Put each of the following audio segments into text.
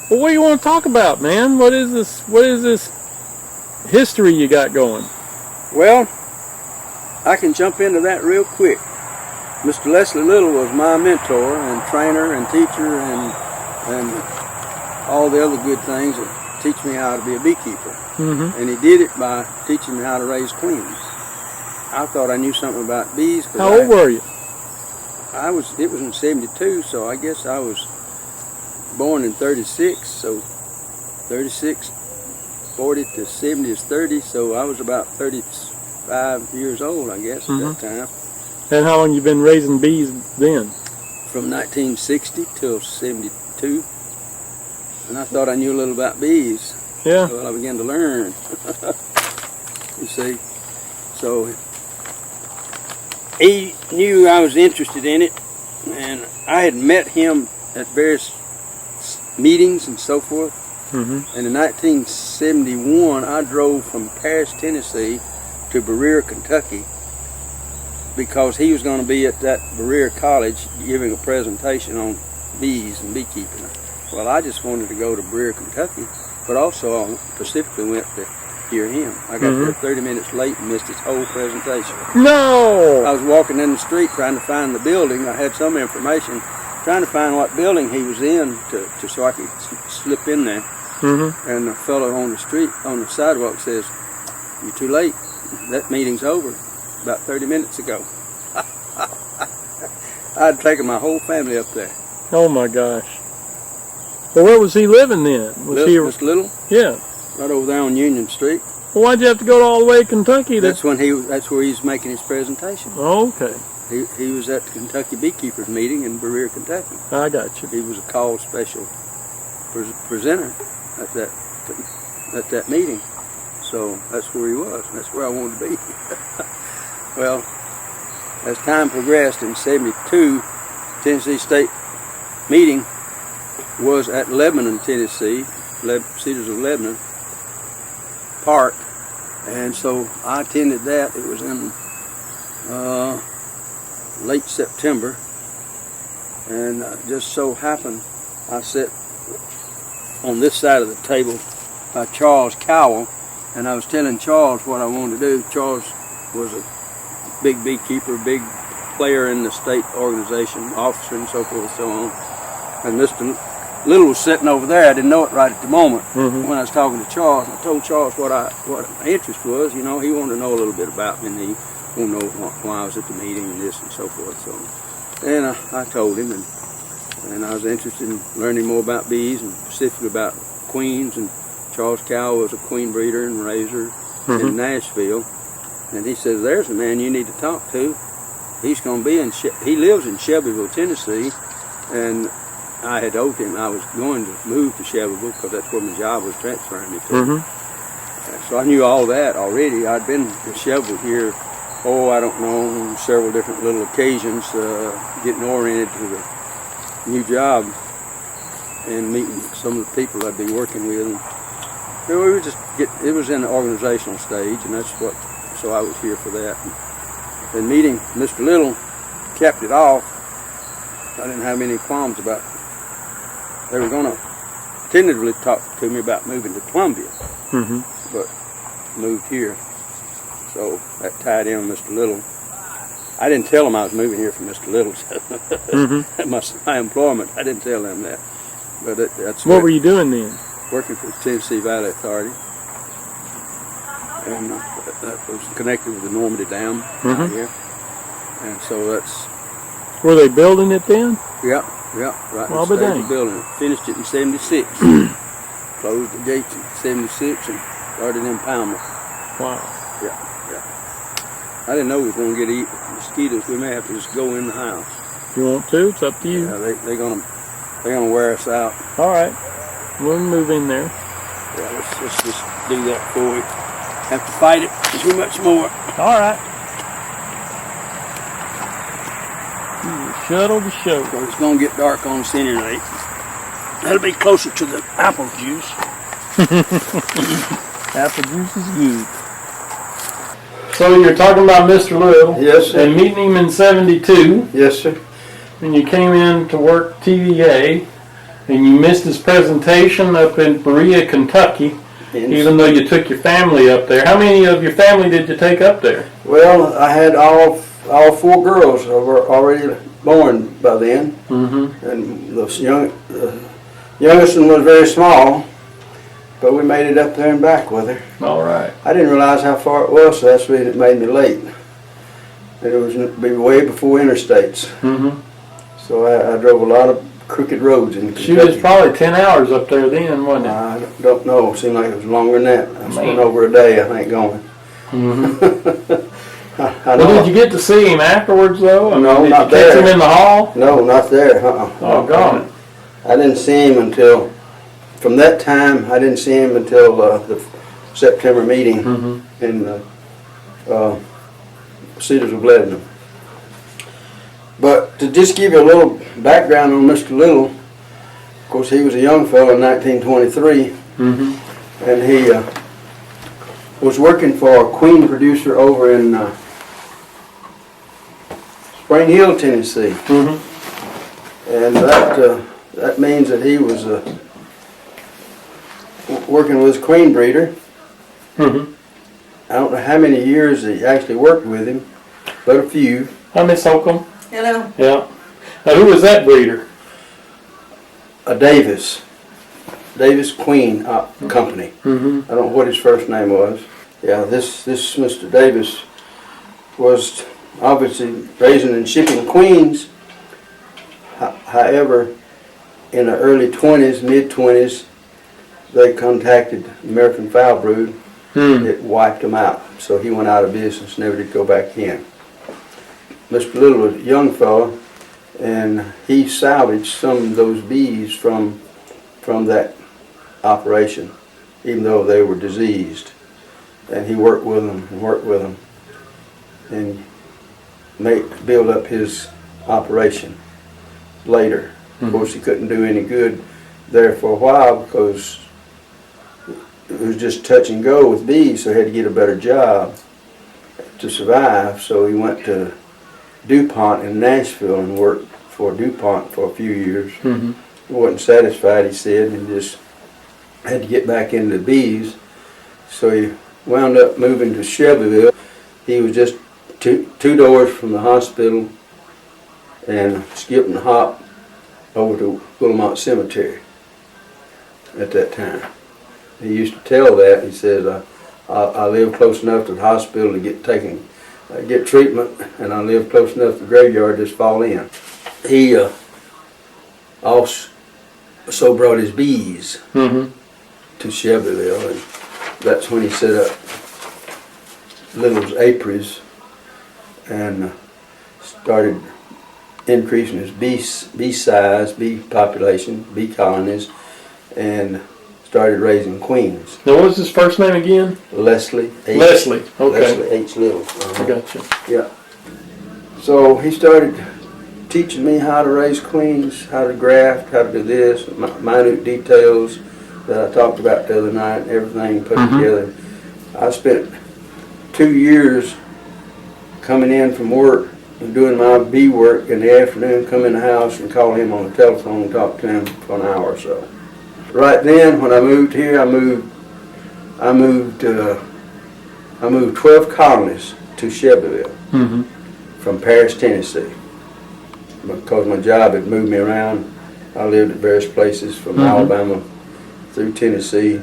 Well, what do you want to talk about, man? What is this? What is this history you got going? Well, I can jump into that real quick. Mr. Leslie Little was my mentor and trainer and teacher and all the other good things that teach me how to be a beekeeper. Mm-hmm. And he did it by teaching me how to raise queens. I thought I knew something about bees. How old were you? It was in 72, so I guess I was born in 36, so 36, 40 to 70 is 30, so I was about 35 years old, I guess, at that time. And how long you been raising bees then? From 1960 till 72. And I thought I knew a little about bees. Yeah. Well, I began to learn. You see. So he knew I was interested in it, and I had met him at various meetings and so forth. Mm-hmm. And in 1971, I drove from Paris, Tennessee to Berea, Kentucky, because he was going to be at that Berea College giving a presentation on bees and beekeeping. Well, I just wanted to go to Berea, Kentucky, but also I specifically went to hear him. I got there 30 minutes late and missed his whole presentation. No! I was walking in the street trying to find the building. I had some information, trying to find what building he was in so I could slip in there. Mm-hmm. And the fellow on the street, on the sidewalk, says, "You're too late. That meeting's over about 30 minutes ago." I'd taken my whole family up there. Oh my gosh. Well, where was he living then? Was he Mr. Little? Yeah. Right over there on Union Street. Well, why'd you have to go all the way to Kentucky? That's where he was making his presentation. Oh, okay. He was at the Kentucky Beekeepers meeting in Berea, Kentucky. I got you. He was a called special presenter at that meeting. So that's where he was. That's where I wanted to be. Well, as time progressed, in 72, Tennessee State meeting was at Lebanon, Tennessee, Cedars of Lebanon Park, and so I attended that. It was in late September, and just so happened I sat on this side of the table by Charles Cowell, and I was telling Charles what I wanted to do. Charles was a big beekeeper, big player in the state organization, officer and so forth and so on. And Mr. Little was sitting over there. I didn't know it right at the moment. Mm-hmm. When I was talking to Charles, I told Charles what my interest was. You know, he wanted to know a little bit about me, and he wanted to know why I was at the meeting and this and so forth. So, and I told him, and I was interested in learning more about bees and specifically about queens. And Charles Cowell was a queen breeder and raiser in Nashville. And he says, "There's a man you need to talk to. He's going to be he lives in Shelbyville, Tennessee." And I had told him I was going to move to Shelbyville because that's where my job was transferring me to. So I knew all that already. I'd been to Shelbyville here, I don't know, several different little occasions, getting oriented to the new job and meeting some of the people I'd be working with. And we were it was in the organizational stage, and so I was here for that. And meeting Mr. Little capped it off. I didn't have any qualms about it. They were going to tentatively talk to me about moving to Columbia, but moved here. So that tied in with Mr. Little. I didn't tell them I was moving here from Mr. Little. My employment, I didn't tell them that. But that's what were you doing then? Working for the Tennessee Valley Authority. And that was connected with the Normandy Dam out here. And so that's... Were they building it then? Yeah, right in the stage of building it. Finished it in 76. Closed the gates in 76 and started impoundment. Wow. Yeah. I didn't know we was going to get eat mosquitoes. We may have to just go in the house. You want to? It's up to you. Yeah, they're gonna wear us out. All right. We'll move in there. Yeah, let's just do that before we have to fight it too much more. All right. Shuttle to show. So it's going to get dark on us anyway. That'll be closer to the apple juice. Apple juice is good. So you're talking about Mr. Little. Yes, sir. And meeting him in 72. Yes, sir. And you came in to work TVA. And you missed his presentation up in Berea, Kentucky, even though you took your family up there. How many of your family did you take up there? Well, I had all 4 girls that were already born by then, and the youngest one was very small, but we made it up there and back with her. All right. I didn't realize how far it was, so that's the reason it made me late. And it was way before interstates. So I drove a lot of crooked roads in Kentucky. She was probably 10 hours up there then, wasn't it? I don't know. It seemed like it was longer than that. I spent over a day, I think, going. Well, did you get to see him afterwards, though? No, not there. Did you catch him in the hall? No, not there. Oh, God. I didn't see him until, from that time, I didn't see him until the September meeting in Cedars of Lebanon. But to just give you a little background on Mr. Little, of course, he was a young fellow in 1923, and he was working for a queen producer over in Spring Hill, Tennessee. And that means that he was working with his queen breeder. I don't know how many years he actually worked with him, but a few. Hi, Miss Holcombe. Hello. Yeah. Now, who was that breeder? A Davis Queen Company. I don't know what his first name was. Yeah, this Mr. Davis was obviously raising and shipping queens. However, in the early 20s, mid-20s, they contacted American Foul Brood. It wiped them out, so he went out of business, never did go back in. Mr. Little was a young fellow, and he salvaged some of those bees from that operation, even though they were diseased. And he worked with them and build up his operation later. Of course, he couldn't do any good there for a while because it was just touch and go with bees, so he had to get a better job to survive. So he went to DuPont in Nashville and worked for DuPont for a few years. He wasn't satisfied, he said, and just had to get back into bees. So he wound up moving to Shelbyville. He was just two doors from the hospital and skip and hop over to Willamette Cemetery at that time. He used to tell that. He says, I live close enough to the hospital to get treatment, and I live close enough to the graveyard to just fall in. He also brought his bees to Shelbyville, and that's when he set up Little's apiaries and started increasing his bee size, bee population, bee colonies, and started raising queens. Now, what was his first name again? Leslie H. Leslie, okay. Leslie H. Little. I gotcha. Yeah. So he started teaching me how to raise queens, how to graft, how to do this, minute details that I talked about the other night, everything put together. I spent 2 years coming in from work and doing my bee work in the afternoon, come in the house and call him on the telephone and talk to him for an hour or so. Right then, when I moved here, I moved 12 colonies to Shelbyville from Paris, Tennessee, because my job had moved me around. I lived at various places from Alabama through Tennessee,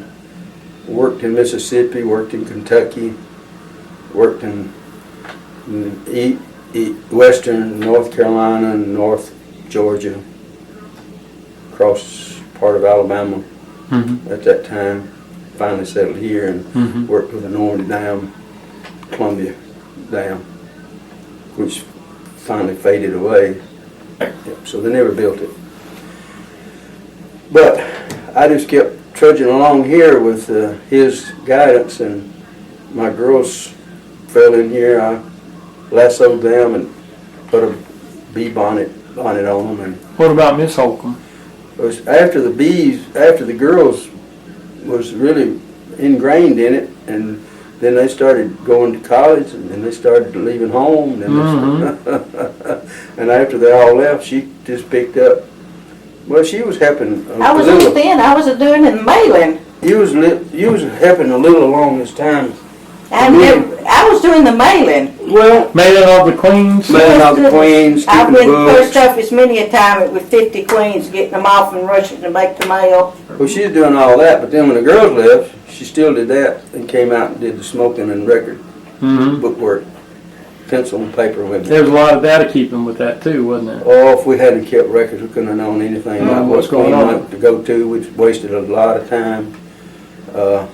worked in Mississippi, worked in Kentucky, worked in western North Carolina and North Georgia, across part of Alabama at that time. Finally settled here and worked with the Normandy Dam, Columbia Dam, which finally faded away. So they never built it. But I just kept trudging along here with his guidance, and my girls fell in here. I lassoed them and put a bee bonnet on them. And What about Miss Holcombe? it was after the girls was really ingrained in it, and then they started going to college, and then they started leaving home, and, and after they all left, she just picked up Well, she was helping I was a on little. then, I was doing the mailing. You was helping a little along this time. I was doing the mailing. Well, Mailing all the queens? mailing out the queens, I keeping the went to post books. office many a time with 50 queens, getting them off and rushing to make the mail. Well, she was doing all that, but then when the girls left, she still did that and came out and did the smoking and record Mm-hmm. bookwork, pencil and paper with me. There was a lot of data keeping with that too, wasn't there? Oh, if we hadn't kept records, we couldn't have known anything about what's what going queen on. went to go to. We wasted a lot of time. No,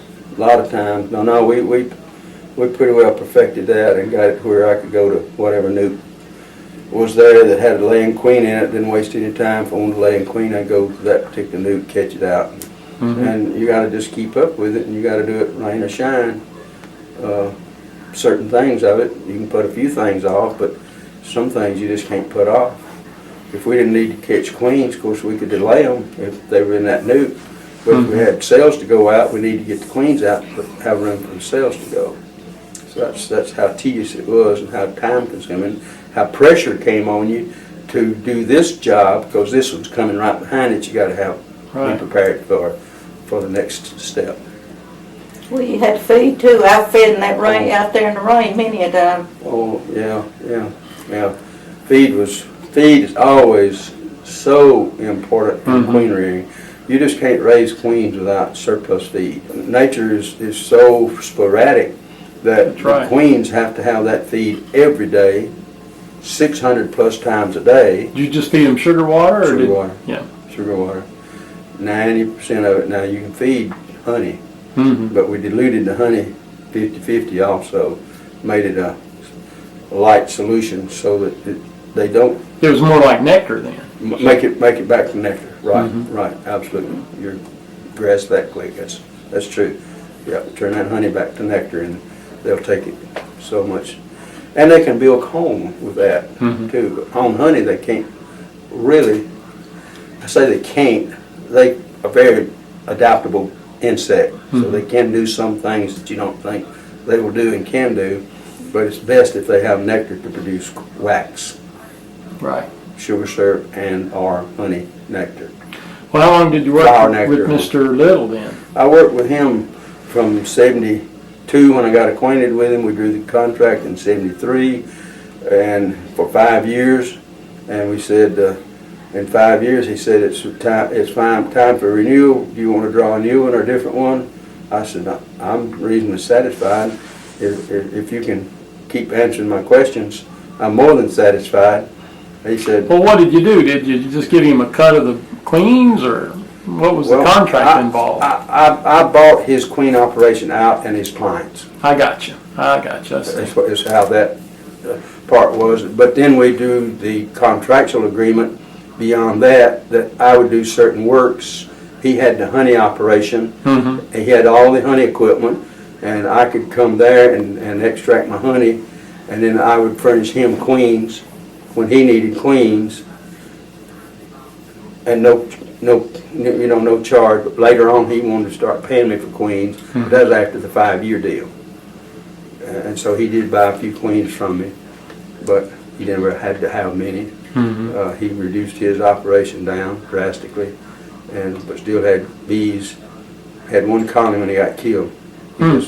we pretty well perfected that and got it to where I could go to whatever nuke was there that had a laying queen in it. Didn't waste any time. If I wanted a laying queen, I'd go to that particular nuke, catch it out. Mm-hmm. And you got to just keep up with it, and you got to do it rain or shine. Certain things of it, you can put a few things off, but some things you just can't put off. If we didn't need to catch queens, of course we could delay them if they were in that nuke. But if we had cells to go out, we need to get the queens out to have room for the cells to go. So that's how tedious it was and how time consuming, how pressure came on you to do this job, because this one's coming right behind it. You got to be prepared for the next step. Well, you had to feed too. I fed in that rain, out there in the rain many a time. Oh yeah. Feed is always so important in queen rearing. You just can't raise queens without surplus feed. Nature is so sporadic that the queens have to have that feed every day, 600 plus times a day. Did you just feed them sugar water? Sugar water. Yeah. Sugar water. 90% of it now you can feed honey. Mm-hmm. But we diluted the honey 50-50 also, made it a light solution so that they don't. It was more like nectar then. Make it back to nectar. Right, Mm-hmm. right, absolutely. You grasp that quick. That's true. Yeah, turn that honey back to nectar, and they'll take it so much. And they can build comb with that too. But on honey, they can't really. I say they can't. They are very adaptable insect, so they can do some things that you don't think they will do and can do, but it's best if they have nectar to produce wax, Right. sugar syrup, and or honey nectar. Well, how long did you work with Mr. Little then? I worked with him from 72 when I got acquainted with him. We drew the contract in 73 and for 5 years, and we said in 5 years, he said, it's time for renewal. Do you want to draw a new one or a different one? I said, I'm reasonably satisfied. If you can keep answering my questions, I'm more than satisfied. He said, well, what did you do? Did you just give him a cut of the queens, or what was the contract involved? I bought his queen operation out and his clients. I got you. That's how that part was. But then we do the contractual agreement. Beyond that I would do certain works. He had the honey operation. Mm-hmm. He had all the honey equipment, and I could come there and extract my honey, and then I would furnish him queens when he needed queens, and no charge. But later on, he wanted to start paying me for queens. Mm-hmm. But that was after the 5-year deal, and so he did buy a few queens from me, but he never had to have many. Mm-hmm. He reduced his operation down drastically, but still had bees. Had one colony when he got killed. How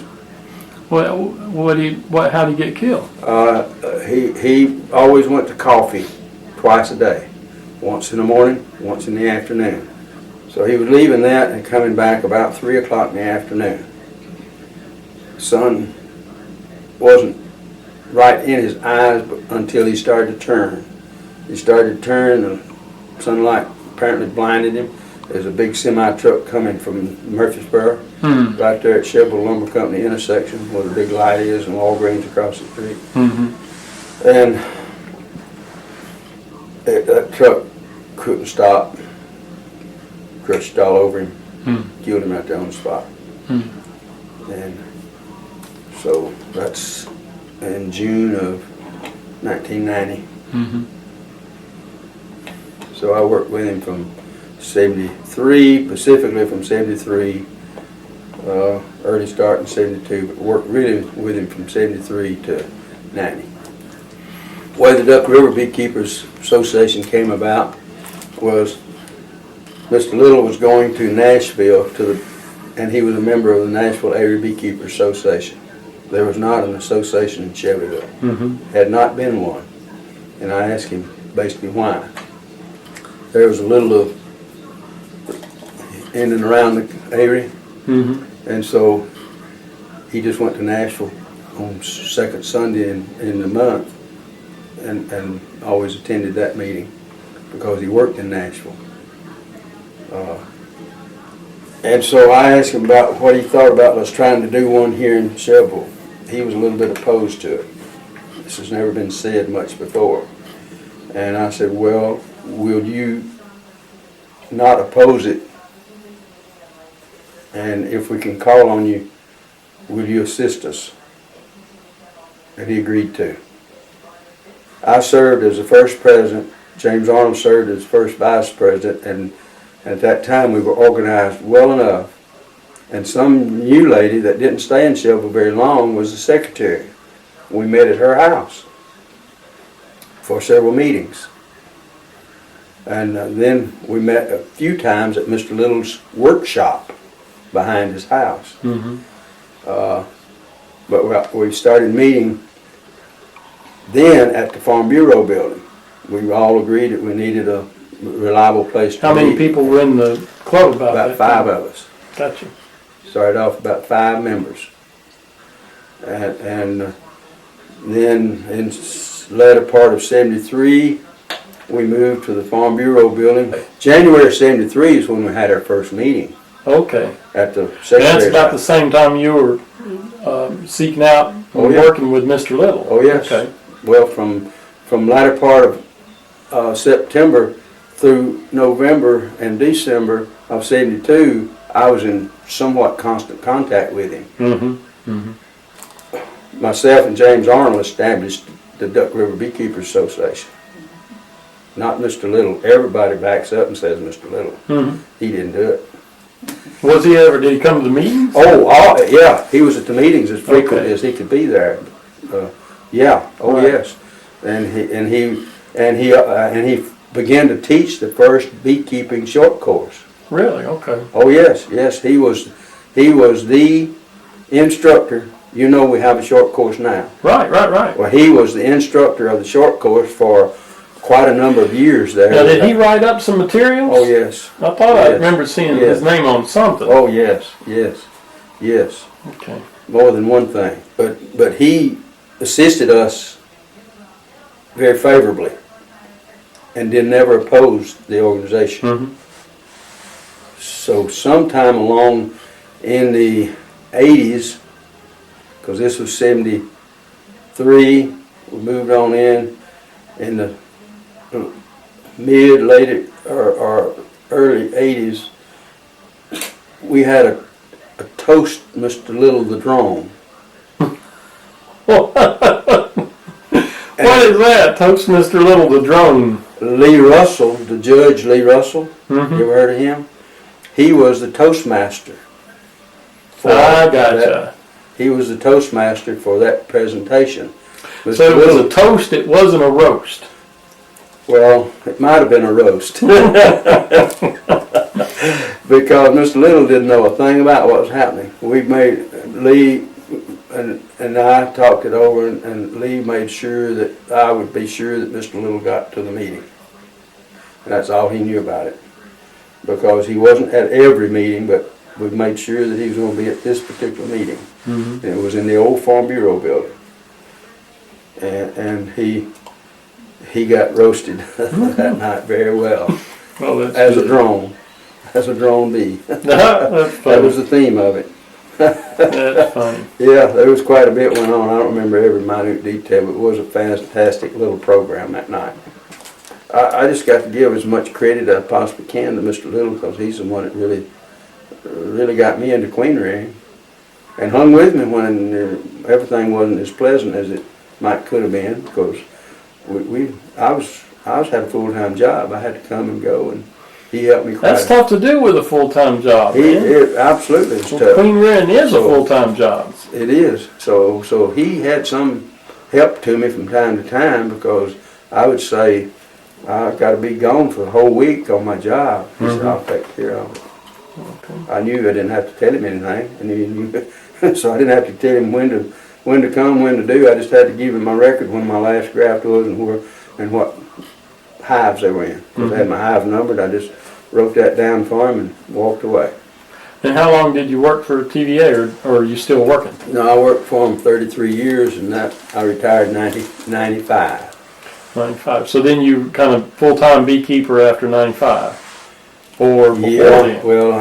did he get killed? He always went to coffee twice a day, once in the morning, once in the afternoon. So he was leaving that and coming back about 3 o'clock in the afternoon. The sun wasn't right in his eyes until he started to turn. He started to turn, the sunlight apparently blinded him. There's a big semi-truck coming from Murfreesboro, right there at Sheffield Lumber Company intersection where the big light is and Walgreens across the street. Mm-hmm. And that truck couldn't stop, crushed all over him, killed him right there on the spot. And so that's in June of 1990. Mm-hmm. So I worked with him from 73, specifically from 73, early start in 72, but worked really with him from 73 to 90. The way the Duck River Beekeepers Association came about was Mr. Little was going to Nashville and he was a member of the Nashville Area Beekeepers Association. There was not an association in Shelbyville. Had not been one. And I asked him basically why. There was a little of in and around the area, and so he just went to Nashville on second Sunday in the month and always attended that meeting because he worked in Nashville. And so I asked him about what he thought about us trying to do one here in Shelbyville. He was a little bit opposed to it. This has never been said much before. And I said, well, will you not oppose it? And if we can call on you, will you assist us? And he agreed to. I served as the first president. James Arnold served as first vice president, and at that time we were organized well enough. And some new lady that didn't stay in Shelbyville very long was the secretary. We met at her house for several meetings. And then we met a few times at Mr. Little's workshop behind his house. But we started meeting then at the Farm Bureau building. We all agreed that we needed a reliable place to meet. How many people were in the club about that? About 5 of us. Gotcha. Started off about 5 members. And then in the latter part of '73, we moved to the Farm Bureau building. January of '73 is when we had our first meeting. Okay. At the And secretary's that's about the house. same time you were seeking out and working with Mr. Little. Oh yes. Okay. Well, from latter part of September through November and December of '72, I was in somewhat constant contact with him. Myself and James Arnold established the Duck River Beekeepers Association. Not Mr. Little. Everybody backs up and says Mr. Little. He didn't do it. Was he ever? Did he come to the meetings? Oh, yeah. He was at the meetings as frequently Okay. as he could be there. Yeah. Oh, Right. yes. And he began to teach the first beekeeping short course. Really? Okay. Oh, yes. Yes. He was the instructor. You know, we have a short course now. Right. Well, he was the instructor of the short course for quite a number of years there. Now, did he write up some materials? Oh, yes. I thought I Yes. remember seeing Yes. his name on something. Oh, yes. Okay. More than one thing. But he assisted us very favorably and never opposed the organization. So sometime along in the 80s, because this was '73, we moved on in the late or early '80s, we had a toast Mr. Little the drone. What is that? Toast Mr. Little the drone. Lee Russell, the judge Lee Russell, you ever heard of him? He was the toastmaster. I gotcha. He was the toastmaster for that presentation. Mr. So it was Little, a toast, it wasn't a roast. well, it might have been a roast. Because Mr. Little didn't know a thing about what was happening. We made, Lee and I talked it over, and Lee made sure that I would be sure that Mr. Little got to the meeting. And that's all he knew about it. Because he wasn't at every meeting, but we made sure that he was going to be at this particular meeting. And it was in the old Farm Bureau building. And he got roasted that night very well. Well, that's As a good. drone. As a drone bee. That's That funny. was the theme of it. That's funny. Yeah, there was quite a bit went on. I don't remember every minute detail, but it was a fantastic little program that night. I just got to give as much credit as I possibly can to Mr. Little, because he's the one that really got me into queenry and hung with me when everything wasn't as pleasant as it could have been, because I had a full-time job. I had to come and go, and he helped me quite. That's tough to do with a full-time job, man. Absolutely, it's Well, tough. queen rearing is a full-time job. It is. So he had some help to me from time to time, because I would say I've got to be gone for a whole week on my job. He said, I'll take care of it. Okay. I knew I didn't have to tell him anything, and he knew, so I didn't have to tell him when to come, when to do. I just had to give him my record when my last graft was and what hives they were in. Because I had my hive numbered, I just wrote that down for him and walked away. And how long did you work for TVA, or are you still working? No, I worked for him 33 years, and I retired in 95. 95. So then you kind of full-time beekeeper after 95, or before then? Well,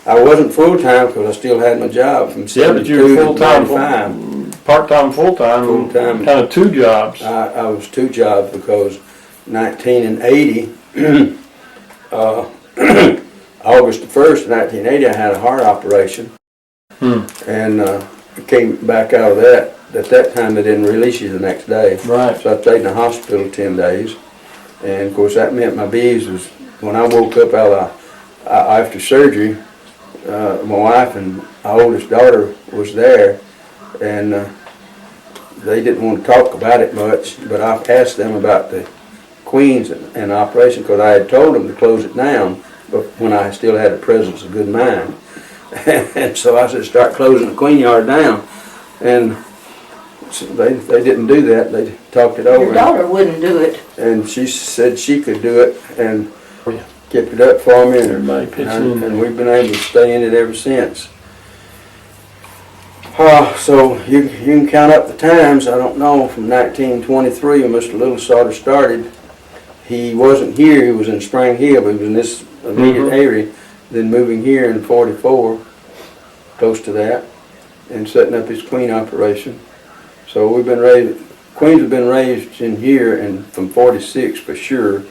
I wasn't full-time because I still had my job from 72 but you were to full-time, 95. part-time, full-time, Full-time. kind of two jobs. I was two jobs because 1980, August the 1st, 1980, I had a heart operation, and I came back out of that. At that time, they didn't release you the next day. Right. So I stayed in the hospital 10 days. And, of course, that meant my bees was, when I woke up after surgery, my wife and my oldest daughter was there, and they didn't want to talk about it much, but I asked them about the queens and operation, because I had told them to close it down, but when I still had the presence of good mind. And so I said, start closing the queen yard down. And so they didn't do that. They talked it over. Your daughter wouldn't do it. And she said she could do it and kept it up for me. Everybody pitching in. And we've been able to stay in it ever since. So you can count up the times. I don't know, from 1923 when Mr. Little sort of started. He wasn't here. He was in Spring Hill, but he was in this immediate area. Then moving here in 44, close to that, and setting up his queen operation. So we've been raised, queens have been raised in here, and from 46 for sure,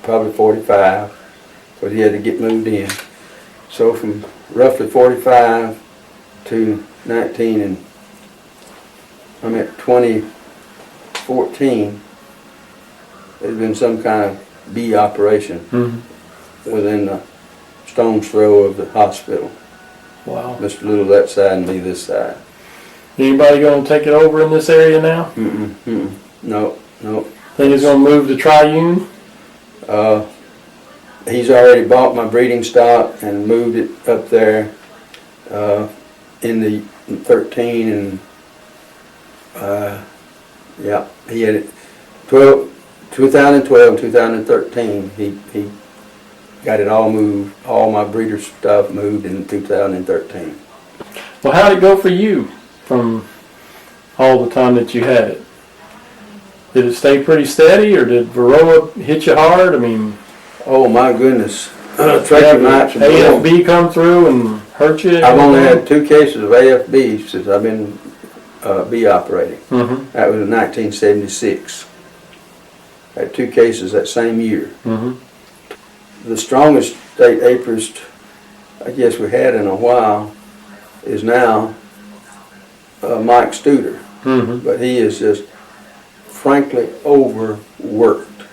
probably 45, because he had to get moved in. So from roughly 45 to 19 and I'm at 2014, there's been some kind of bee operation within the stone's throw of the hospital. Wow. Mr. Little that side and me this side. Anybody going to take it over in this area now? No. Think he's going to move to Triune? He's already bought my breeding stock and moved it up there in the 13 and yeah, he had it 2012, 2013. He got it all moved, all my breeder stuff moved in 2013. Well, how did it go for you from all the time that you had it? Did it stay pretty steady, or did Varroa hit you hard? I mean, oh my goodness. AFB come through and hurt you? I've only had 2 cases of AFB since I've been bee operating. That was in 1976. I had 2 cases that same year. The strongest state aprist I guess we had in a while is now Mike Studer. But he is just frankly overworked.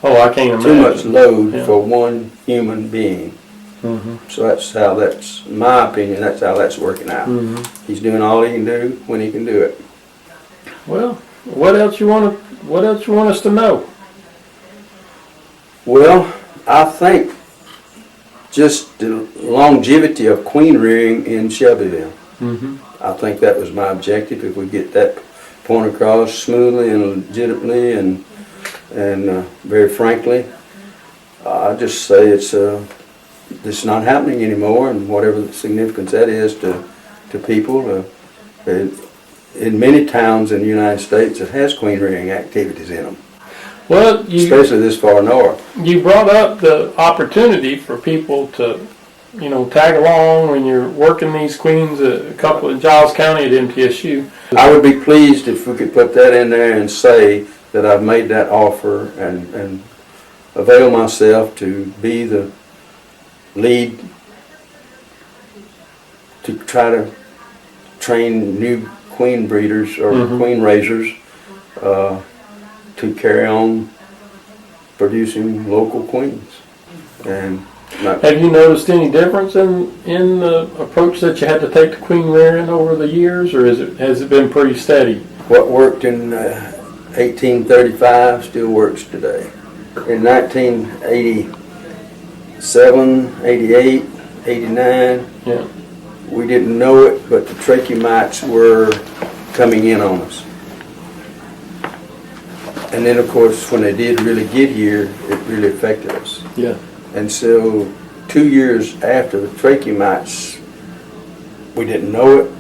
Oh, I can't imagine. Too much load for one human being. So that's my opinion, that's how that's working out. He's doing all he can do when he can do it. Well, what else you want us to know? Well, I think just the longevity of queen rearing in Shelbyville. I think that was my objective. If we get that point across smoothly and legitimately and very frankly, I just say it's not happening anymore, and whatever the significance that is to people. In many towns in the United States, it has queen rearing activities in them. Well, especially this far north. You brought up the opportunity for people to, tag along when you're working these queens. A couple in Giles County at MTSU. I would be pleased if we could put that in there and say that I've made that offer and avail myself to be the lead to try to train new queen breeders or queen raisers to carry on producing local queens. And have you noticed any difference in the approach that you had to take to queen rearing over the years, or has it been pretty steady? What worked in 1835, still works today. In 1987, 88, 89, Yeah. we didn't know it, but the trachea mites were coming in on us. And then, of course, when they did really get here, it really affected us. Yeah. And so 2 years after the trachea mites, we didn't know it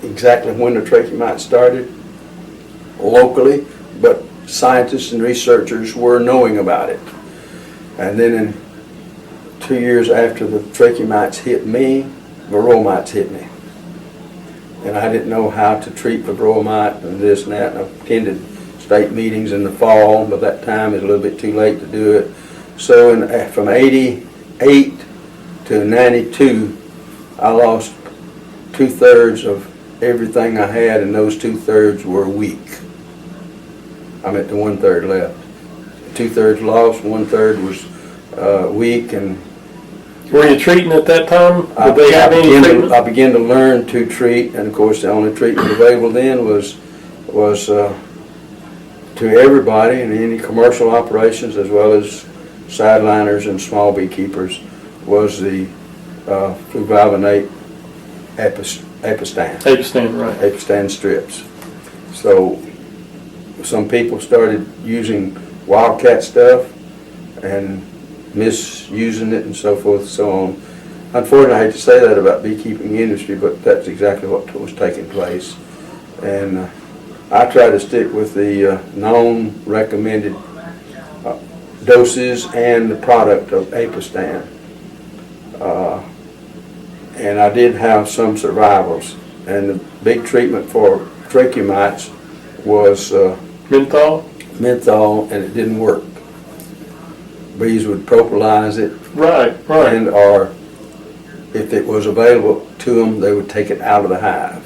exactly when the trachea mites started locally, but scientists and researchers were knowing about it. And then in 2 years after the trachea mites hit me, varroa mites hit me. And I didn't know how to treat the varroa mite and this and that. And I attended state meetings in the fall, but that time is a little bit too late to do it. So from 88 to 92, I lost 2/3 of everything I had, and those 2/3 were weak. I'm at the 1/3 left. 2/3 lost, 1/3 was weak, and Were you treating at that time? Did they have any treatment? I began to learn to treat, and of course the only treatment available then was to everybody in any commercial operations as well as sideliners and small beekeepers was the fluvalvinate Apistan. Apistan, right. Apistan strips. So some people started using wildcat stuff and misusing it and so forth and so on. Unfortunately, I hate to say that about beekeeping industry, but that's exactly what was taking place. And I try to stick with the known recommended doses and the product of Apistan. And I did have some survivals. And the big treatment for trachea mites was Menthol? menthol, and it didn't work. Bees would propolyze it, Right, right. and or if it was available to them, they would take it out of the hive,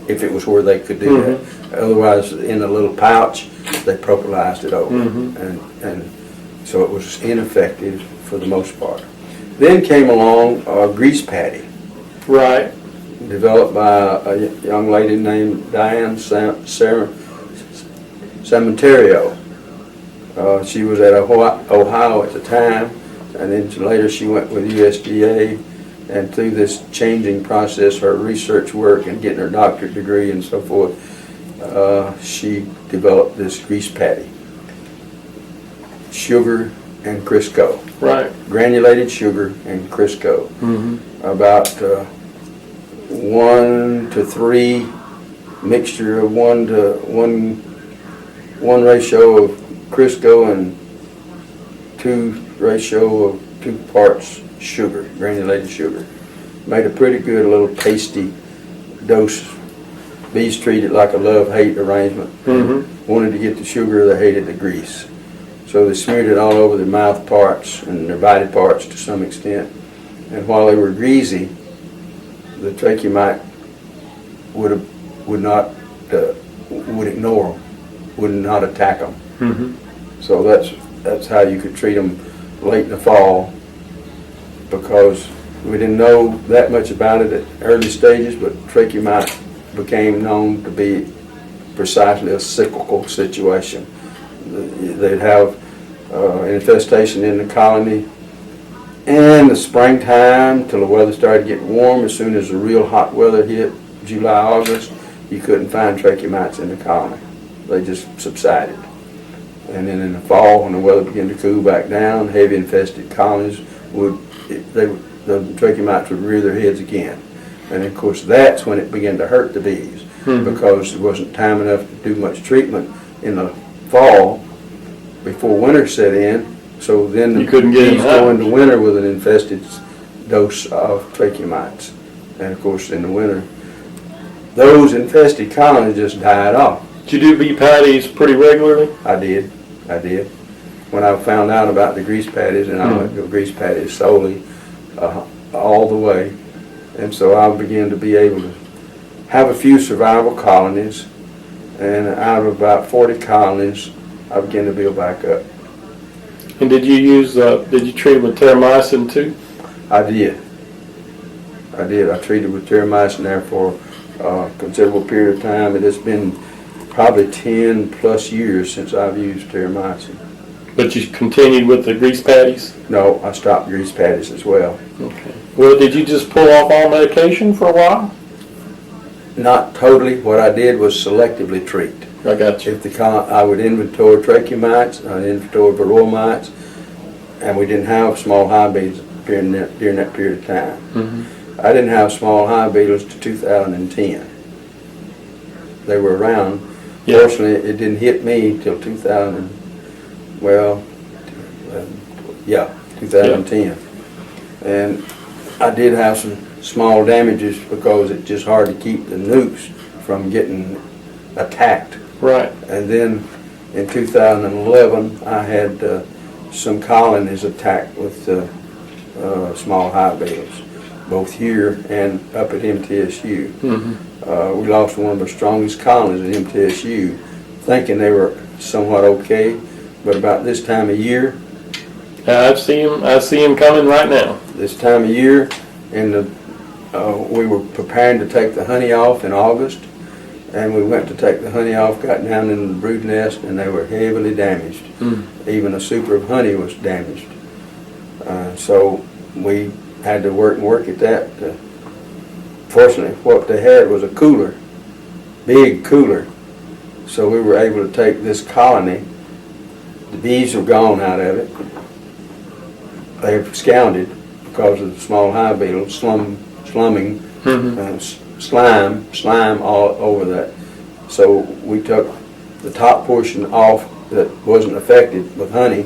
if it was where they could do that. Otherwise, in a little pouch, they propolyzed it over, and so it was ineffective for the most part. Then came along grease patty, Right. developed by a young lady named Diane Samentario. She was at Ohio at the time, and then later she went with USDA, and through this changing process, her research work and getting her doctorate degree and so forth, she developed this grease patty. Sugar and Crisco. Right. Granulated sugar and Crisco. About 1 to 3 mixture of 1 to 1 ratio of Crisco and 2 ratio of 2 parts sugar, granulated sugar. Made a pretty good little pasty dose. Bees treat it like a love-hate arrangement. Wanted to get the sugar, they hated the grease. So they smeared it all over their mouth parts and their body parts to some extent. And while they were greasy, the trachea mite would ignore them, would not attack them. So that's how you could treat them late in the fall, because we didn't know that much about it at early stages, but trachea mite became known to be precisely a cyclical situation. They'd have infestation in the colony in the springtime till the weather started getting warm. As soon as the real hot weather hit, July, August, you couldn't find trachea mites in the colony. They just subsided. And then in the fall, when the weather began to cool back down, heavy infested colonies the trachea mites would rear their heads again. And of course, that's when it began to hurt the bees, because there wasn't time enough to do much treatment in the fall before winter set in. So then the bees go into winter with an infested dose of trachea mites. And of course, in the winter, those infested colonies just died off. Did you do bee patties pretty regularly? I did. When I found out about the grease patties, and I went to grease patties solely all the way. And so I began to be able to have a few survival colonies, and out of about 40 colonies, I began to build back up. And did you treat them with terramycin too? I did. I treated with terramycin there for a considerable period of time. It has been probably 10 plus years since I've used terramycin. But you continued with the grease patties? No, I stopped grease patties as well. Okay. Well, did you just pull off all medication for a while? Not totally. What I did was selectively treat. I got you. If I would inventory tracheomites, I'd inventory varroa mites, and we didn't have small hive beetles during that period of time. Mm-hmm. I didn't have small hive beetles to 2010. They were around. Yeah. Fortunately, it didn't hit me till 2010. And I did have some small damages because it's just hard to keep the nukes from getting attacked. Right. And then in 2011, I had some colonies attacked with small hive beetles, both here and up at MTSU. Mm-hmm. We lost one of the strongest colonies at MTSU, thinking they were somewhat okay, but about this time of year, I see him coming right now. this time of year, we were preparing to take the honey off in August, and we went to take the honey off, got down in the brood nest, and they were heavily damaged. Mm. Even a super of honey was damaged. So we had to work at that. Fortunately, what they had was a cooler, big cooler. So we were able to take this colony. The bees were gone out of it. They have scounded because of the small hive beetle slumming, Mm-hmm. slime all over that. So we took the top portion off that wasn't affected with honey,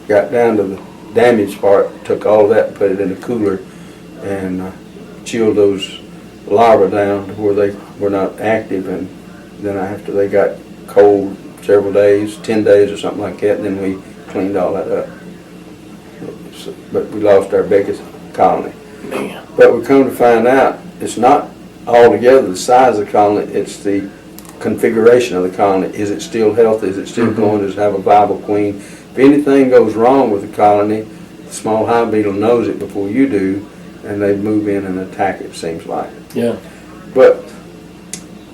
got down to the damaged part, took all of that, put it in a cooler, and chilled those larvae down to where they were not active. And then after they got cold several days, 10 days or something like that, and then we cleaned all that up. But we lost our biggest colony. Man. But we come to find out it's not altogether the size of the colony, it's the configuration of the colony. Is it still healthy? Is it still going to have a viable queen? If anything goes wrong with the colony, the small hive beetle knows it before you do, and they move in and attack it, seems like. Yeah. But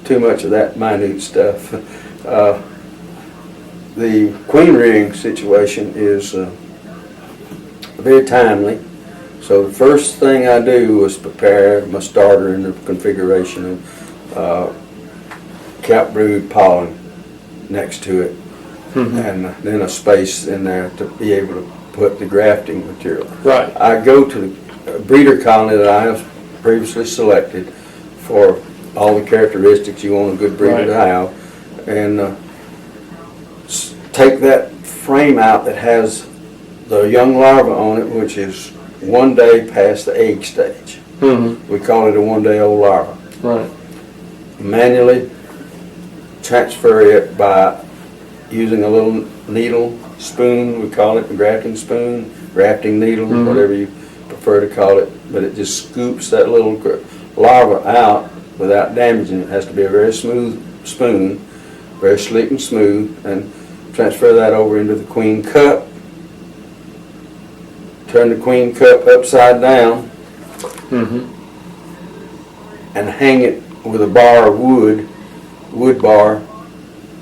too much of that minute stuff. The queen rearing situation is very timely. So the first thing I do was prepare my starter in the configuration of cap brood pollen next to it, and then a space in there to be able to put the grafting material. Right. I go to the breeder colony that I have previously selected for all the characteristics you want a good breeder to have, and take that frame out that has the young larva on it, which is 1 day past the egg stage. Mm-hmm. We call it a 1 day old larva. Right. Manually transfer it by using a little needle spoon, we call it, a grafting spoon, grafting needle, whatever you prefer to call it, but it just scoops that little larva out without damaging it. It has to be a very smooth spoon, very sleek and smooth, and transfer that over into the queen cup. Turn the queen cup upside down and hang it with a bar of wood bar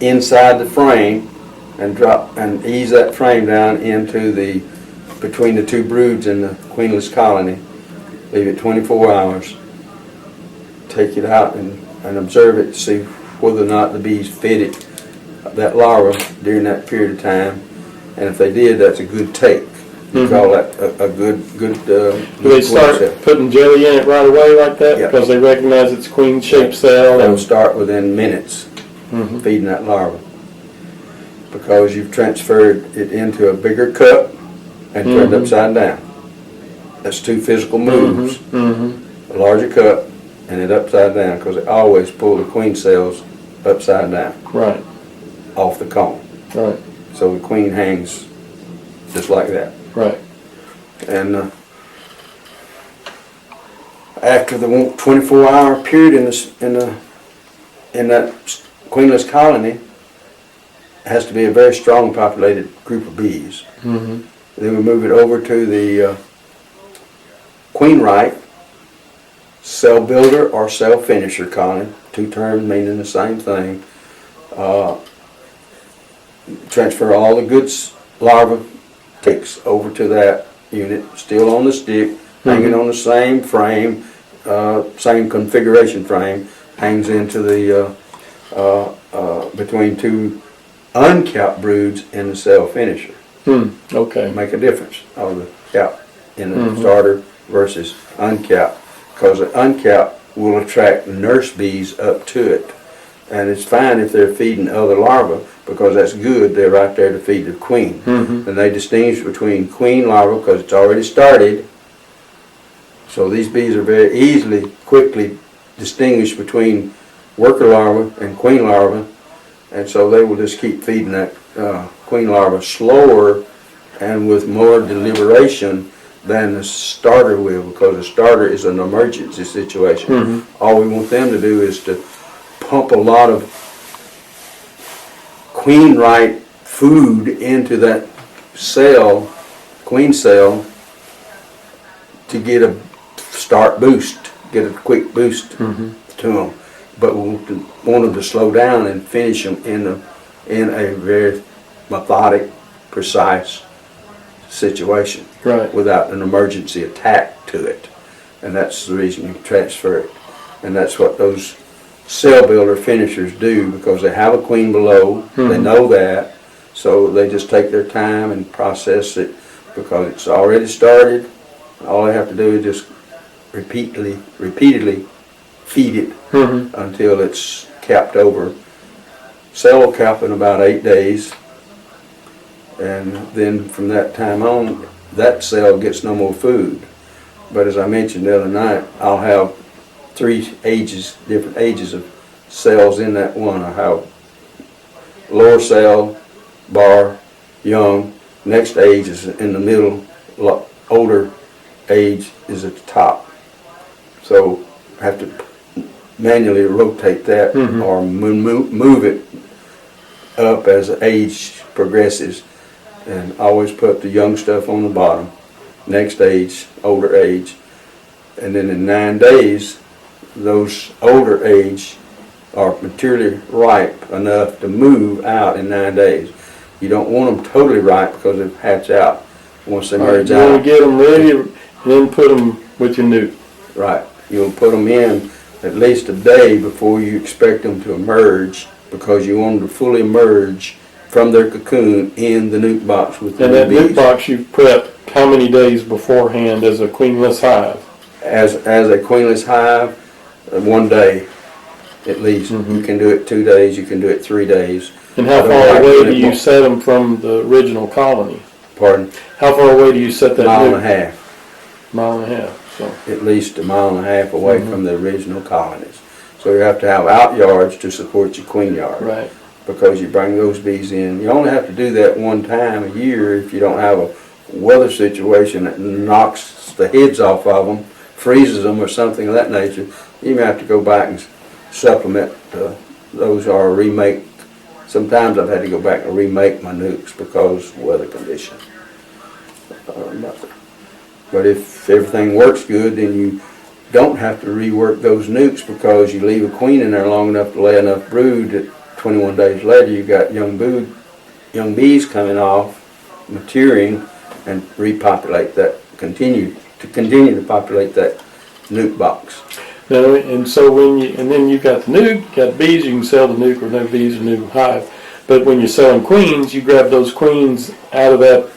inside the frame, and drop and ease that frame down into between the two broods in the queenless colony. Leave it 24 hours. Take it out and observe it to see whether or not the bees fitted that larva during that period of time. And if they did, that's a good take. You call that a good Do they start putting jelly in it right away like that? Yeah. Because they recognize it's queen-shaped cell? They'll start within minutes feeding that larva, because you've transferred it into a bigger cup and turned upside down. That's two physical moves. A larger cup and it upside down, because they always pull the queen cells upside down. Right. Off the comb. Right. So the queen hangs just like that. Right. And after the 24-hour period in that queenless colony, it has to be a very strong populated group of bees. Then we move it over to the queen right, cell builder or cell finisher colony, two terms meaning the same thing. transfer all the good larva ticks over to that unit, still on the stick, hanging on the same frame, same configuration frame, hangs into the between two uncapped broods in the cell finisher. Okay. Make a difference of the cap in the starter versus uncapped, because the uncapped will attract nurse bees up to it, and it's fine if they're feeding other larvae, because that's good. They're right there to feed the queen. And they distinguish between queen larvae because it's already started. So these bees are very easily, quickly distinguished between worker larvae and queen larvae, and so they will just keep feeding that queen larva slower and with more deliberation than the starter will, because the starter is an emergency situation. All we want them to do is to pump a lot of queen right food into that cell, queen cell, to get a start boost, get a quick boost to them. But we want them to slow down and finish them in a very methodic, precise situation, without an emergency attack to it. And that's the reason you transfer it. And that's what those cell builder finishers do, because they have a queen below. They know that, so they just take their time and process it, because it's already started. All they have to do is just repeatedly feed it until it's capped over. Cell will cap in about 8 days, and then from that time on, that cell gets no more food. But as I mentioned the other night, I'll have 3 ages, different ages of cells in that one. I have lower cell, bar, young. Next age is in the middle, older age is at the top. So I have to manually rotate that or move it up as age progresses, and always put the young stuff on the bottom. Next age, older age, and then in 9 days, those older age are materially ripe enough to move out in 9 days. You don't want them totally ripe, because they hatch out once they merge out. You want to get them ready and then put them with your nuke. Right. You'll put them in at least a day before you expect them to emerge, because you want them to fully emerge from their cocoon in the nuke box with the And that bees. nuke box you prep how many days beforehand as a queenless hive? As a queenless hive, 1 day at least. You can do it 2 days, you can do it 3 days. And how far away do you set them from the original colony? Pardon? How far away do you set that Mile nuke? and a half. Mile and a half. So. At least a mile and a half away from the original colonies. So you have to have out yards to support your queen yard. Right. Because you bring those bees in. You only have to do that 1 time a year if you don't have a weather situation that knocks the heads off of them, freezes them or something of that nature. You may have to go back and supplement those or remake. Sometimes I've had to go back and remake my nukes because of weather conditions. But if everything works good, then you don't have to rework those nukes, because you leave a queen in there long enough to lay enough brood that 21 days later you got young bees coming off, maturing, and repopulate that, continue to populate that nuke box. Now, and so then you've got the nuke, you got bees, you can sell the nuke, or no bees, or new hive. But when you're selling queens, you grab those queens out of that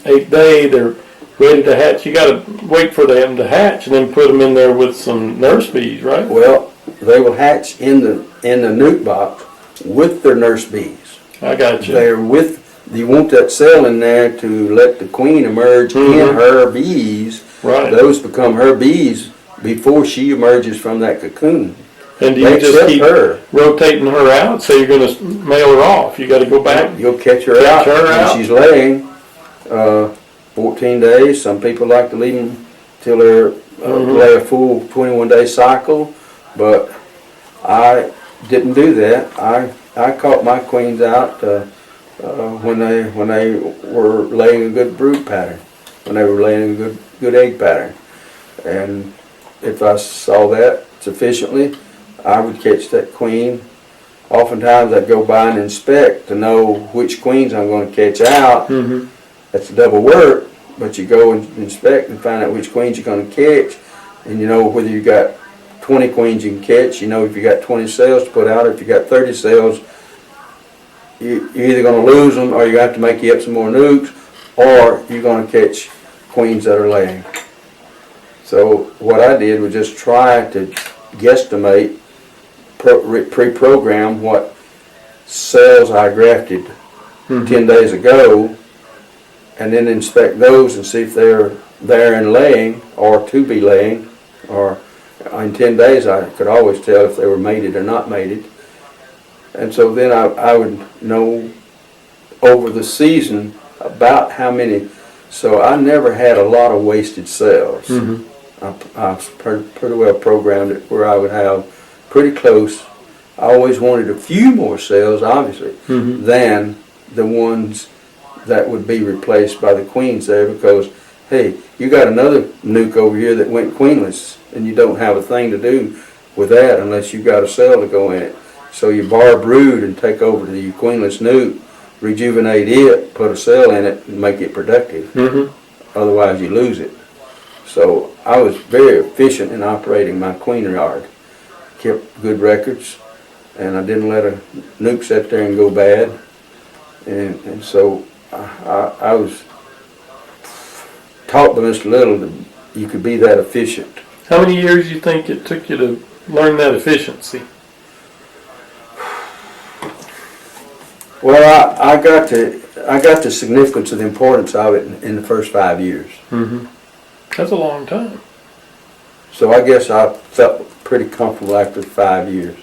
8th day, they're ready to hatch. You got to wait for them to hatch and then put them in there with some nurse bees, right? Well, they will hatch in the nuke box with their nurse bees. I got you. You want that cell in there to let the queen emerge in her bees. Right. Those become her bees before she emerges from that cocoon. And do you just keep rotating her out? So you're going to mail her off. You got to go back. You'll catch her out when she's laying. 14 days. Some people like to leave them till they're lay a full 21-day cycle, but I didn't do that. I caught my queens out when they were laying a good brood pattern, when they were laying a good egg pattern, and if I saw that sufficiently, I would catch that queen oftentimes I go by and inspect to know which queens I'm going to catch out. Mm-hmm. That's double work, but you go and inspect and find out which queens you're going to catch, and you know whether you got 20 queens you can catch. You know if you got 20 sales to put out. If you got 30 sales, you're either going to lose them, or you have to make you up some more nukes, or you're going to catch queens that are laying. So what I did was just try to guesstimate, pre-program what cells I grafted 10 days ago, and then inspect those and see if they're there and laying or to be laying. Or in 10 days I could always tell if they were mated or not mated. And so then I would know over the season about how many. So I never had a lot of wasted cells. Mm-hmm. I pretty well programmed it where I would have pretty close. I always wanted a few more cells, obviously, Mm-hmm. than the ones that would be replaced by the queens there, because, hey, you got another nuke over here that went queenless, and you don't have a thing to do with that unless you got a cell to go in it. So you bar brood and take over the queenless nuke, rejuvenate it, put a cell in it, and make it productive. Mm-hmm. Otherwise you lose it. So I was very efficient in operating my queen yard. Kept good records, and I didn't let a nuke sit there and go bad. And so I was taught by Mr. Little that you could be that efficient. How many years do you think it took you to learn that efficiency? Well, I got the significance of the importance of it in the first 5 years. Mm-hmm. That's a long time. So I guess I felt pretty comfortable after 5 years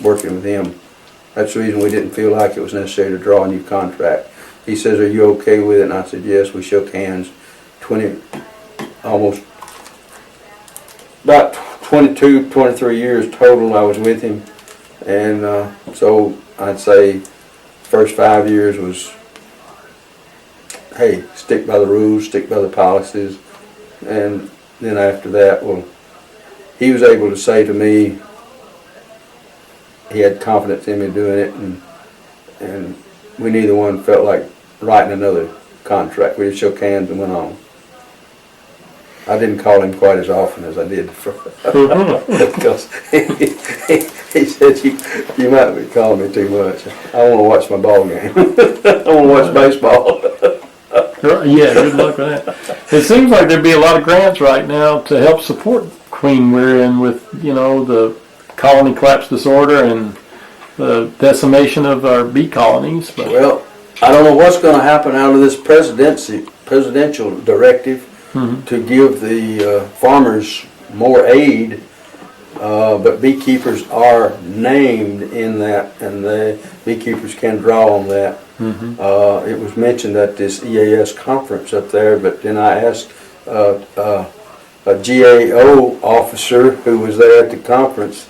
working with him. That's the reason we didn't feel like it was necessary to draw a new contract. He says, "Are you okay with it?" And I said, "Yes." We shook hands. About 22, 23 years total I was with him. And so I'd say first 5 years was, hey, stick by the rules, stick by the policies. And then after that, well, he was able to say to me, he had confidence in me doing it, and we neither one felt like writing another contract. We just shook hands and went on. I didn't call him quite as often as I did because he said, you might be calling me too much. I want to watch my ball game. I want to watch baseball. Yeah, good luck with that. It seems like there'd be a lot of grants right now to help support queen rearing with, the colony collapse disorder and the decimation of our bee colonies. But Well, I don't know what's going to happen out of this presidential directive to give the farmers more aid, but beekeepers are named in that, and the beekeepers can draw on that. It was mentioned at this EAS conference up there, but then I asked a GAO officer who was there at the conference,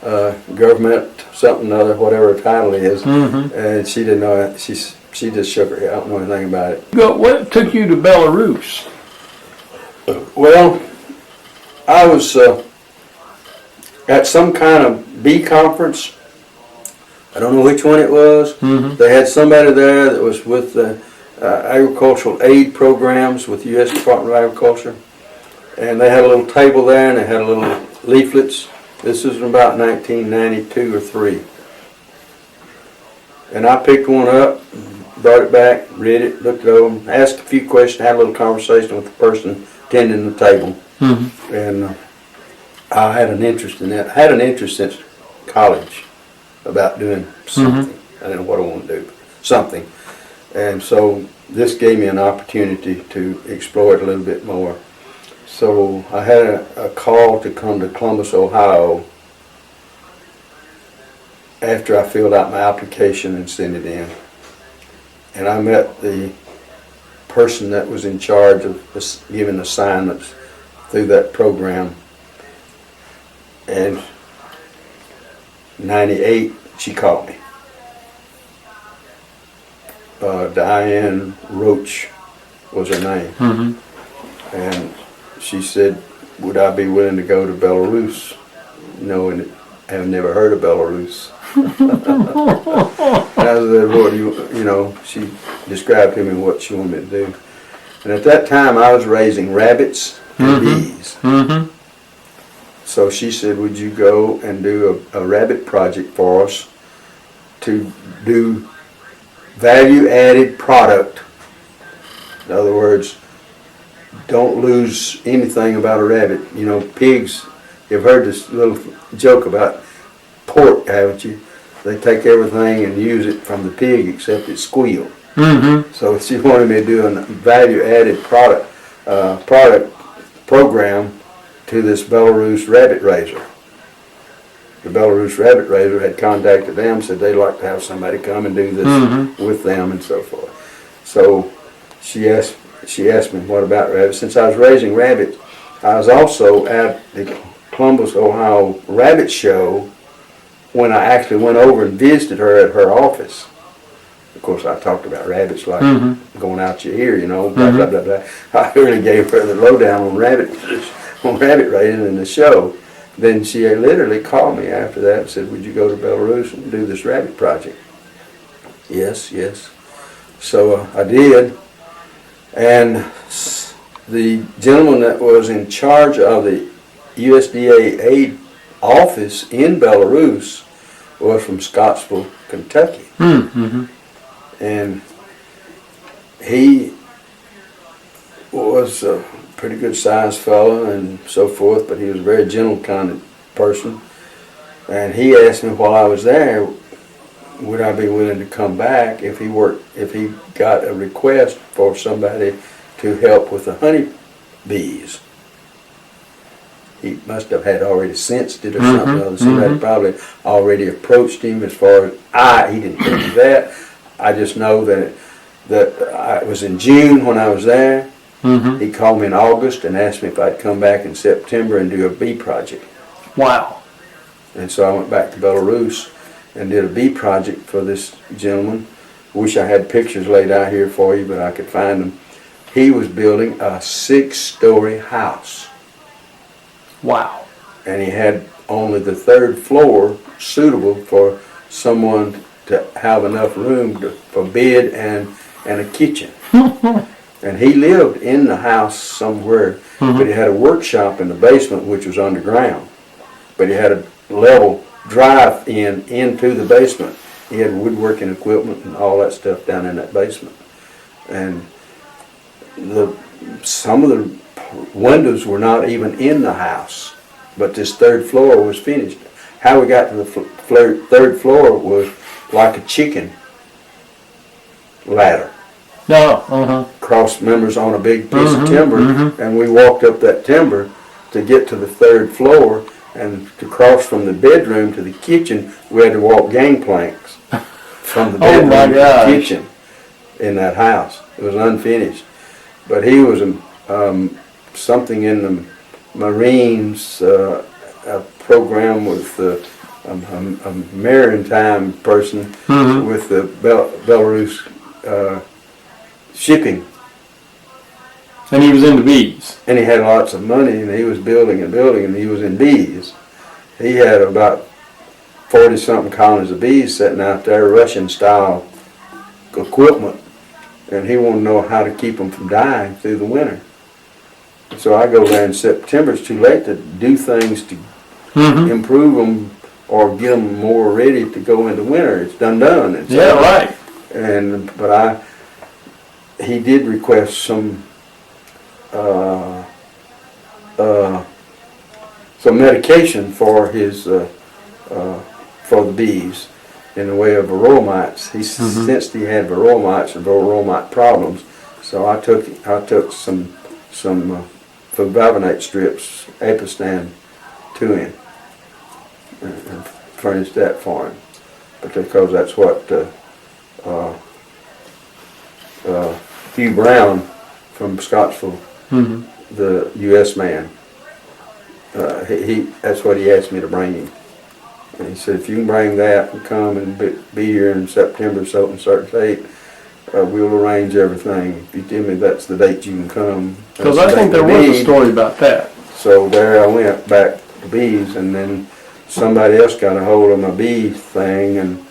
government something or other, whatever her title is, and she didn't know it. She just shook her head. I don't know anything about it. what took you to Belarus? Well, I was at some kind of bee conference. I don't know which one it was. They had somebody there that was with the agricultural aid programs with the U.S. Department of Agriculture. And they had a little table there, and they had a little leaflets. This was about 1992 or 3. And I picked one up, brought it back, read it, looked it over, asked a few questions, had a little conversation with the person tending the table. And I had an interest in that. I had an interest since college about doing something. I didn't know what I wanted to do, but something. And so this gave me an opportunity to explore it a little bit more. So I had a call to come to Columbus, Ohio after I filled out my application and sent it in. And I met the person that was in charge of giving assignments through that program. And 98, she called me. Diane Roach was her name. And she said, would I be willing to go to Belarus, knowing that have never heard of Belarus. And I said, what do you know, she described to me what she wanted me to do. And at that time, I was raising rabbits and bees. Mm-hmm. So she said, would you go and do a rabbit project for us to do value-added product? In other words, don't lose anything about a rabbit. You know, pigs, you've heard this little joke about pork, haven't you? They take everything and use it from the pig except its squeal. Mm-hmm. So she wanted me to do a value-added product program to this Belarus rabbit raiser. The Belarus rabbit raiser had contacted them, said they'd like to have somebody come and do this with them and so forth. So she asked me what about rabbits. Since I was raising rabbits, I was also at the Columbus, Ohio rabbit show when I actually went over and visited her at her office. Of course, I talked about rabbits like going out your ear, you know, blah, blah, blah, blah. I really gave her the lowdown on rabbit raising in the show. Then she literally called me after that and said, would you go to Belarus and do this rabbit project? Yes, yes. So I did. And the gentleman that was in charge of the USDA aid office in Belarus was from Scottsville, Kentucky. Mm-hmm. And he was a pretty good sized fellow and so forth, but he was a very gentle kind of person. And he asked me while I was there, would I be willing to come back if he got a request for somebody to help with the honey bees. He must have had already sensed it or something else. Somebody probably already approached him as far as he didn't tell me that. I just know that it was in June when I was there. He called me in August and asked me if I'd come back in September and do a bee project. Wow. And so I went back to Belarus and did a bee project for this gentleman. Wish I had pictures laid out here for you, but I could find them. He was building a 6-story house. Wow. And he had only the 3rd floor suitable for someone to have enough room for bed and a kitchen. And he lived in the house somewhere, but he had a workshop in the basement which was underground. But he had a level drive-in into the basement. He had woodworking equipment and all that stuff down in that basement. And some of the windows were not even in the house, but this 3rd floor was finished. How we got to the 3rd floor was like a chicken ladder. No. Cross members on a big piece of timber, and we walked up that timber to get to the 3rd floor, and to cross from the bedroom to the kitchen, we had to walk gangplanks from the bedroom to the kitchen in that house. It was unfinished. But he was something in the Marines, a program with a maritime person with the Belarus shipping. And he was into bees. And he had lots of money, and he was building and building, and he was in bees. He had about 40-something colonies of bees sitting out there, Russian-style equipment, and he wanted to know how to keep them from dying through the winter. So I go there in September. It's too late to do things to improve them or get them more ready to go into winter. It's done. And so, yeah, right. But he did request some medication for his for the bees in the way of varroa He sensed he had varroa and varroa problems, so I took some fluvalinate strips, Apistan, to him and furnished that for him, because that's what Hugh Brown from Scottsville, the U.S. man, that's what he asked me to bring him. And he said, if you can bring that and come and be here in September, so and certain date, we'll arrange everything. If you tell me that's the date you can come. Because I think there was a story about that. So there I went back to bees, and then somebody else got a hold of my bee thing, and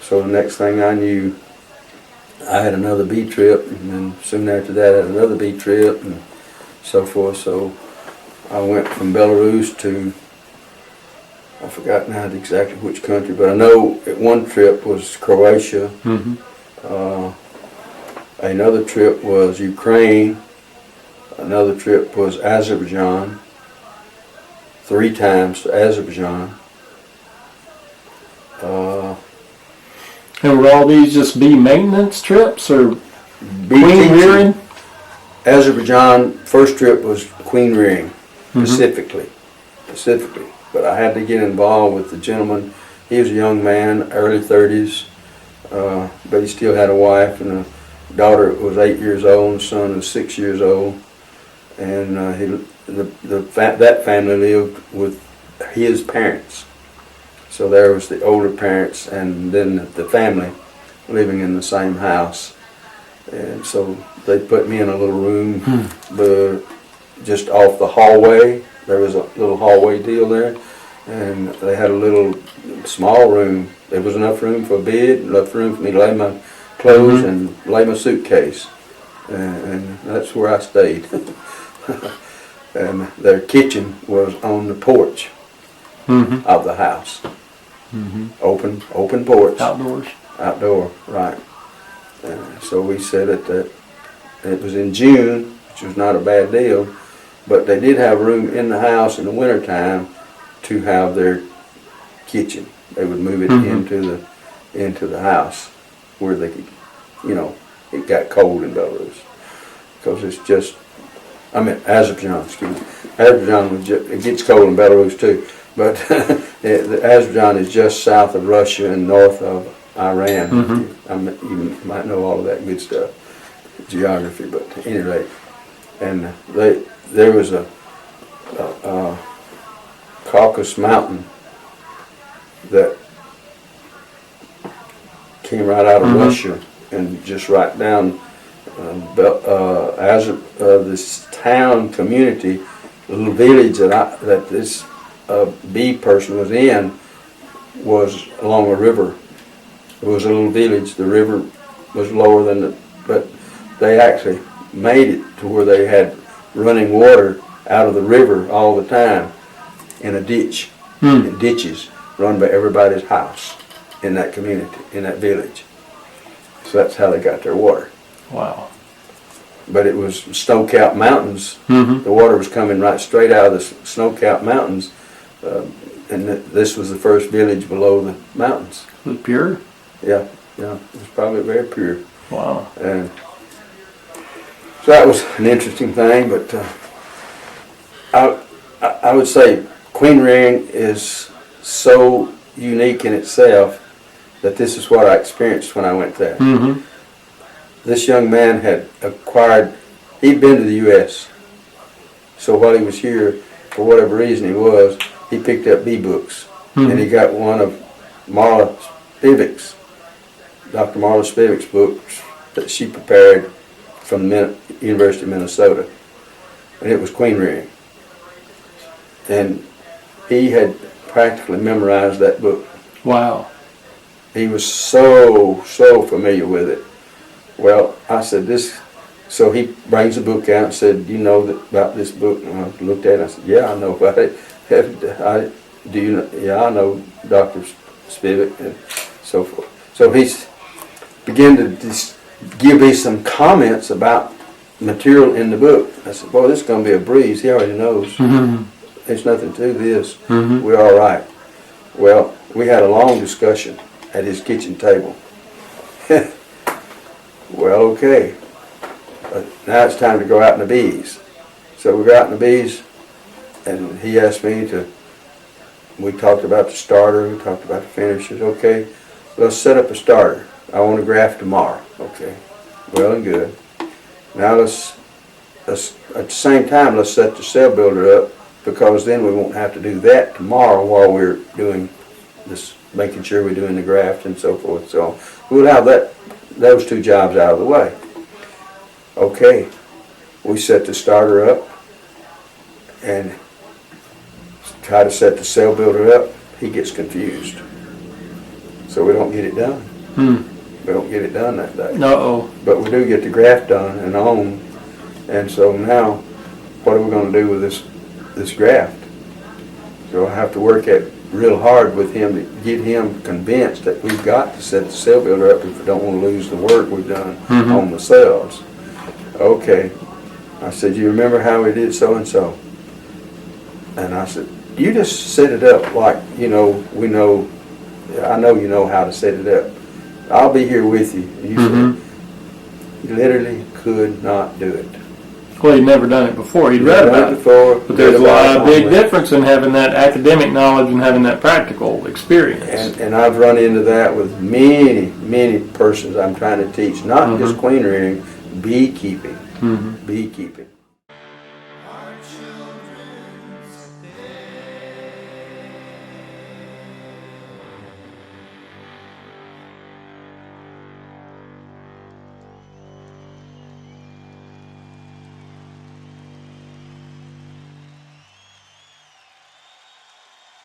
so the next thing I knew, I had another bee trip, and then soon after that I had another bee trip, and so forth. So I went from Belarus to, I forgot now exactly which country, but I know one trip was Croatia. Another trip was Ukraine. Another trip was Azerbaijan. 3 times to Azerbaijan. And were all these just bee maintenance trips or Bee queen teaching. rearing? Azerbaijan, first trip was queen rearing, specifically. But I had to get involved with the gentleman. He was a young man, early 30s, but he still had a wife and a daughter who was 8 years old and a son was 6 years old. And that family lived with his parents. So there was the older parents and then the family living in the same house. And so they put me in a little room just off the hallway. There was a little hallway deal there. And they had a little small room. There was enough room for a bed, enough room for me to lay my clothes and lay my suitcase. And that's where I stayed. And their kitchen was on the porch of the house. Open porch. Outdoors. Outdoor, right. So we said that it was in June, which was not a bad deal, but they did have room in the house in the wintertime to have their kitchen. They would move it into the house where they could, it got cold in Belarus. Because it's just, Azerbaijan, excuse me. Azerbaijan, it gets cold in Belarus too, but Azerbaijan is just south of Russia and north of Iran. You might know all of that good stuff, geography, but at any rate. And there was a Caucasus mountain that came right out of Russia and just right down this town community, little village that this bee person was in was along a river. It was a little village. The river was lower than but they actually made it to where they had running water out of the river all the time in a ditch, in ditches run by everybody's house in that community, in that village. So that's how they got their water. Wow. But it was snow-capped mountains. The water was coming right straight out of the snow-capped mountains, and this was the first village below the mountains. Was it pure? Yeah, it was probably very pure. Wow. And so that was an interesting thing, but I would say queen rearing is so unique in itself that this is what I experienced when I went there. This young man had acquired, he'd been to the U.S., so while he was here, for whatever reason he picked up bee books, and he got one of Marla Spivak's, Dr. Marla Spivak's books that she prepared from the University of Minnesota, and it was queen rearing. And he had practically memorized that book. Wow. He was so familiar with it. Well, I said this, so he brings the book out and said, "You know about this book?" And I looked at it and I said, "Yeah, I know about it. Do you know?" "Yeah, I know Dr. Spivak," and so forth. So he's began to give me some comments about material in the book. I said, "Boy, this is going to be a breeze. He already knows. There's nothing to this. We're all right." Well, we had a long discussion at his kitchen table. Well, okay. Now it's time to go out in the bees. So we go out in the bees, and he asked me we talked about the starter, we talked about the finishers. Okay, let's set up a starter. I want to graft tomorrow. Okay, well and good. Now let's at the same time, let's set the cell builder up, because then we won't have to do that tomorrow while we're doing this, making sure we're doing the graft and so forth. So we'll have those two jobs out of the way. Okay, we set the starter up, and try to set the cell builder up, he gets confused. So we don't get it done. We don't get it done that day. Uh-oh. But we do get the graft done and on. And so now, what are we going to do with this graft? So I have to work at real hard with him to get him convinced that we've got to set the cell builder up if we don't want to lose the work we've done on the cells. Okay. I said, you remember how we did so and so? And I said, you just set it up like, you know, I know you know how to set it up. I'll be here with you. You said, he literally could not do it. Well, he'd never done it before. He'd read about it. Before, But there's a big difference in having that academic knowledge and having that practical experience. And I've run into that with many persons I'm trying to teach, not just queen rearing, beekeeping. Beekeeping.